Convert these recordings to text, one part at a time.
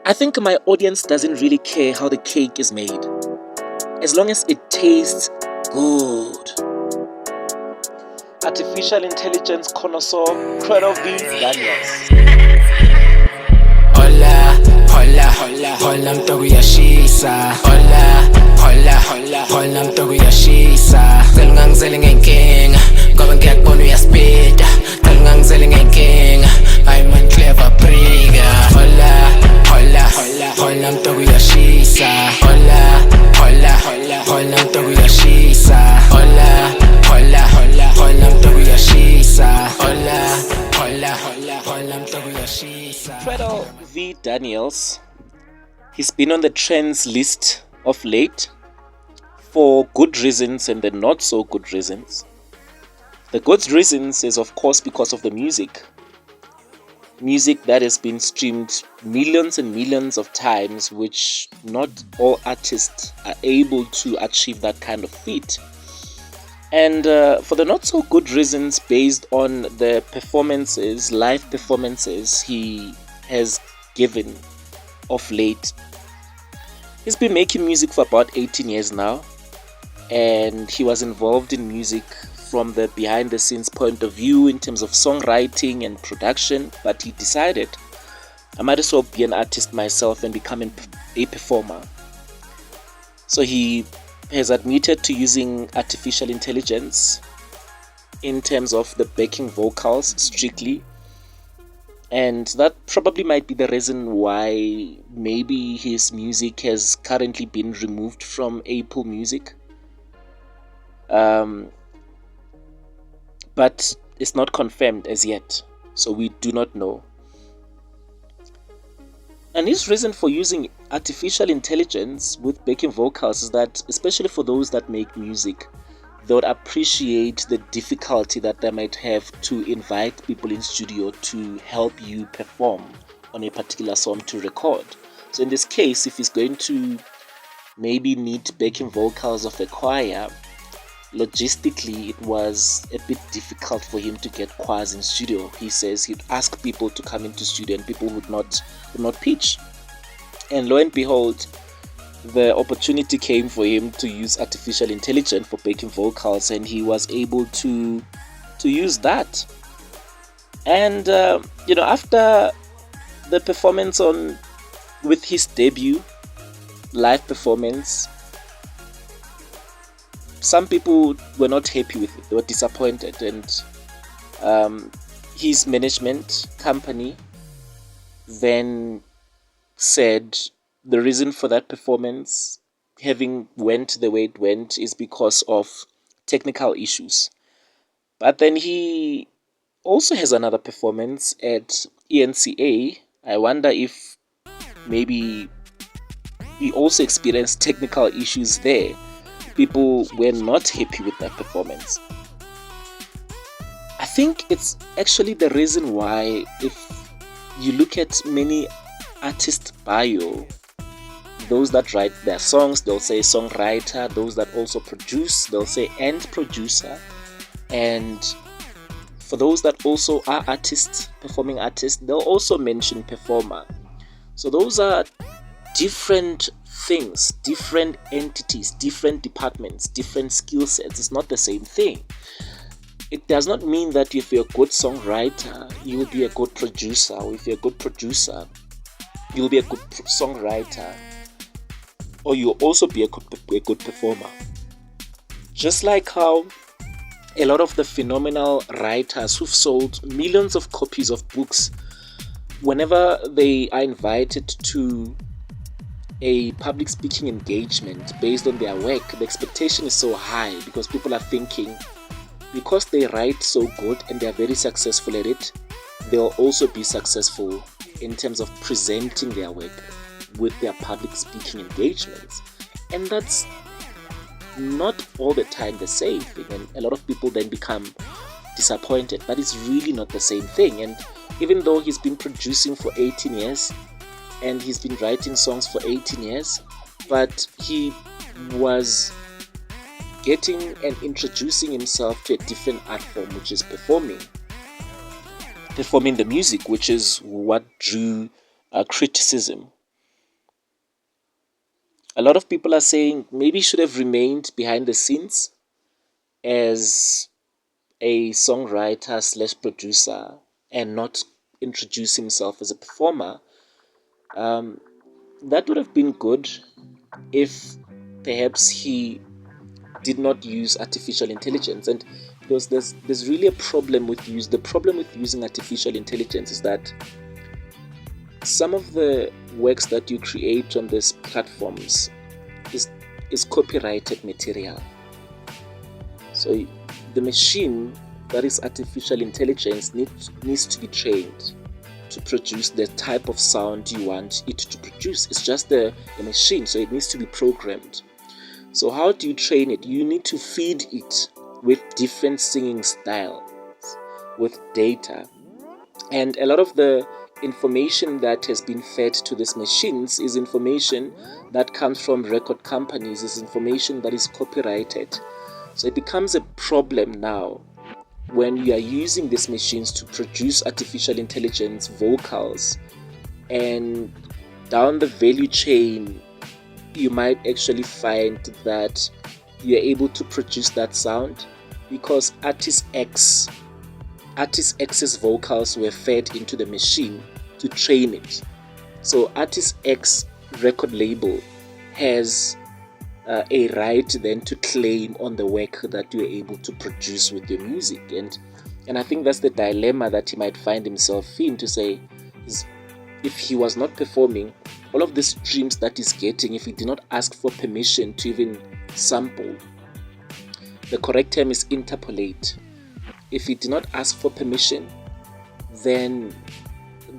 I think my audience doesn't really care how the cake is made, as long as it tastes good. Artificial intelligence connoisseur Credo Daniels. Hola, hola, hola mtoko uyashisa. Hola, hola, hola mtoko uyashisa. Cela ungangizeli ngenkinga, ngoba ngiyakubona uyaspida. Cela ungangizeli ngenkinga, I'm a clever brigger. Hola, hola, hola mtoko uyashisa. Hola, hola mtoko uyashisa. Hola, hola mtoko uyashisa. Hola mtoko uyashisa. Credo Daniels, he's been on the trends list of late for good reasons and the not so good reasons. The good reasons is, of course, because of the music that has been streamed millions and millions of times, which not all artists are able to achieve that kind of feat. And for the not so good reasons, based on the performances, live performances he has given of late. He's been making music for about 18 years now, and he was involved in music from the behind the scenes point of view in terms of songwriting and production, but he decided I might as well be an artist myself and become a performer. So he has admitted to using artificial intelligence in terms of the backing vocals strictly, and that probably might be the reason why maybe his music has currently been removed from Apple Music. But it's not confirmed as yet, so we do not know. And his reason for using artificial intelligence with backing vocals is that, especially for those that make music, they would appreciate the difficulty that they might have to invite people in studio to help you perform on a particular song to record. So in this case, if he's going to maybe need backing vocals of a choir, logistically it was a bit difficult for him to get choirs in studio. He says he'd ask people to come into studio and people would not pitch. And lo and behold, the opportunity came for him to use artificial intelligence for backing vocals, and he was able to use that. And after the performance with his debut live performance, some people were not happy with it. They were disappointed, and his management company then said the reason for that performance having went the way it went is because of technical issues. But then he also has another performance at Enca. I wonder if maybe he also experienced technical issues there. People were not happy with that performance. I think it's actually the reason why, if you look at many artist bio, those that write their songs, they'll say songwriter. Those that also produce, they'll say end producer. And for those that also are artists, performing artists, they'll also mention performer. So those are different things, different entities, different departments, different skill sets. It's not the same thing. It does not mean that if you're a good songwriter, you will be a good producer, or if you're a good producer, you will be a good songwriter, or you'll also be a good performer. Just like how a lot of the phenomenal writers who've sold millions of copies of books, whenever they are invited to a public speaking engagement based on their work, the expectation is so high because people are thinking, because they write so good and they are very successful at it, they'll also be successful in terms of presenting their work with their public speaking engagements. And that's not all the time the same thing, and a lot of people then become disappointed, but it's really not the same thing. And even though he's been producing for 18 years and he's been writing songs for 18 years, but he was getting and introducing himself to a different art form, which is performing the music, which is what drew criticism. A lot of people are saying maybe he should have remained behind the scenes as a songwriter slash producer and not introduce himself as a performer. That would have been good if perhaps he did not use artificial intelligence. And because there's really a problem with using artificial intelligence is that some of the works that you create on these platforms is copyrighted material. So the machine that is artificial intelligence needs to be trained to produce the type of sound you want it to produce. It's just the machine, so it needs to be programmed. So how do you train it? You need to feed it with different singing styles, with data. And a lot of the information that has been fed to these machines is information that comes from record companies, is information that is copyrighted. So it becomes a problem now when you are using these machines to produce artificial intelligence vocals, and down the value chain you might actually find that you're able to produce that sound because artist X's vocals were fed into the machine to train it. So artist X record label has a right then to claim on the work that you're able to produce with your music. And I think that's the dilemma that he might find himself in, to say is, if he was not performing, all of the streams that he's getting, if he did not ask for permission to even sample, the correct term is interpolate. If he did not ask for permission, then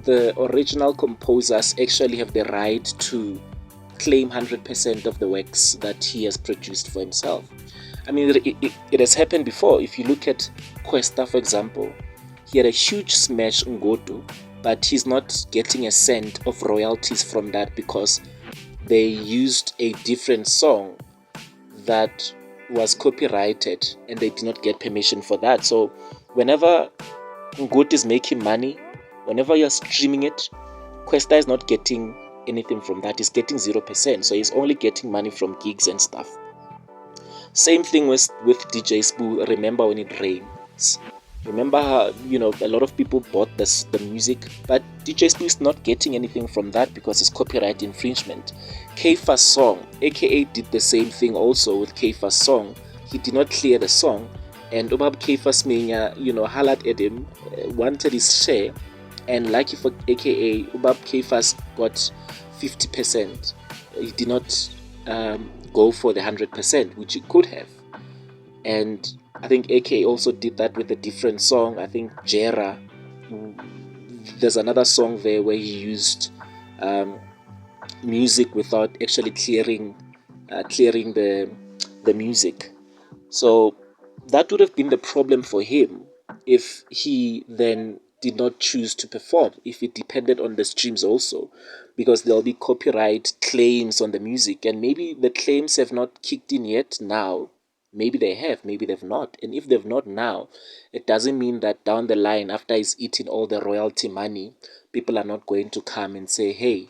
the original composers actually have the right to claim 100% of the works that he has produced for himself. I mean, it has happened before. If you look at Questa, for example, he had a huge smash on Goto, but he's not getting a cent of royalties from that because they used a different song that was copyrighted and they did not get permission for that. So whenever Ngoto is making money, whenever you're streaming it, Questa is not getting anything from that. He's getting 0%. So he's only getting money from gigs and stuff. Same thing with DJ Spoo. Remember when it rains? Remember how, a lot of people bought the music, but DJ Spoo is not getting anything from that because it's copyright infringement. Kfa's song, aka, did the same thing also with Kfa's song. He did not clear the song, and Obab Kfa's Mania, halad at him, wanted his share, and lucky for aka, Obab Kfa's got 50%. He did not go for the 100%, which he could have. And I think AK also did that with a different song. I think Jera, there's another song there where he used music without actually clearing the music. So that would have been the problem for him if he then did not choose to perform, if it depended on the streams also, because there'll be copyright claims on the music, and maybe the claims have not kicked in yet now. Maybe they have, maybe they've not. And if they've not now, it doesn't mean that down the line, after he's eating all the royalty money, people are not going to come and say, hey,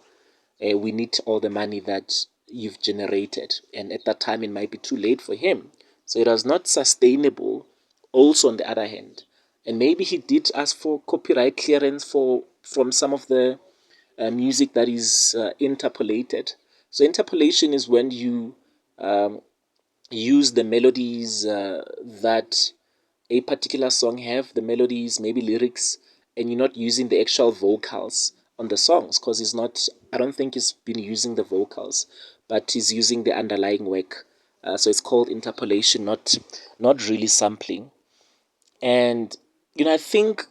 we need all the money that you've generated. And at that time, it might be too late for him. So it was not sustainable also on the other hand. And maybe he did ask for copyright clearance from some of the music that is interpolated. So interpolation is when you use the melodies that a particular song have, the melodies, maybe lyrics, and you're not using the actual vocals on the songs, because I don't think he's been using the vocals, but he's using the underlying work. So it's called interpolation, not really sampling. And I think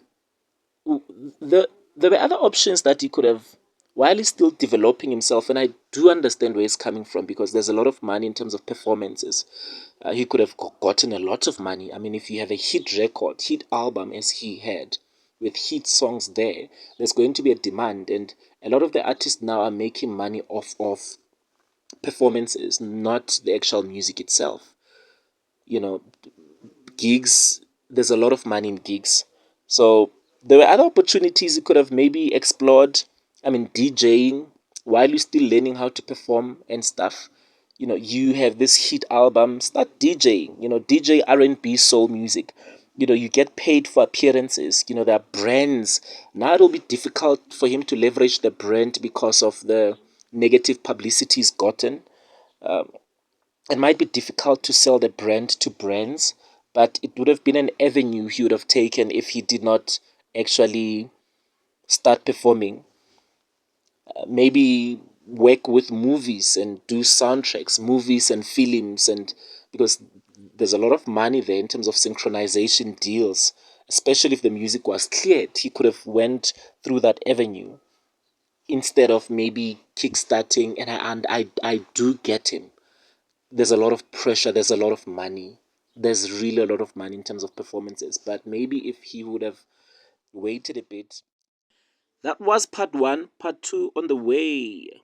there were other options that he could have, while he's still developing himself, and I do understand where he's coming from because there's a lot of money in terms of performances. He could have gotten a lot of money. I mean, if you have a hit record, hit album as he had, with hit songs there's going to be a demand, and a lot of the artists now are making money off of performances, not the actual music itself. Gigs, there's a lot of money in gigs. So there were other opportunities you could have maybe explored. I mean, DJing while you're still learning how to perform and stuff. you have this hit album, start DJing, DJ R&B soul music. You get paid for appearances. There are brands. Now it'll be difficult for him to leverage the brand because of the negative publicity he's gotten. It might be difficult to sell the brand to brands, but it would have been an avenue he would have taken if he did not actually start performing. Maybe work with movies and do soundtracks, movies and films, and because there's a lot of money there in terms of synchronization deals, especially if the music was cleared, he could have went through that avenue instead of maybe kickstarting. And I do get him. There's a lot of pressure, there's a lot of money, there's really a lot of money in terms of performances, but maybe if he would have waited a bit. That was part one. Part two on the way.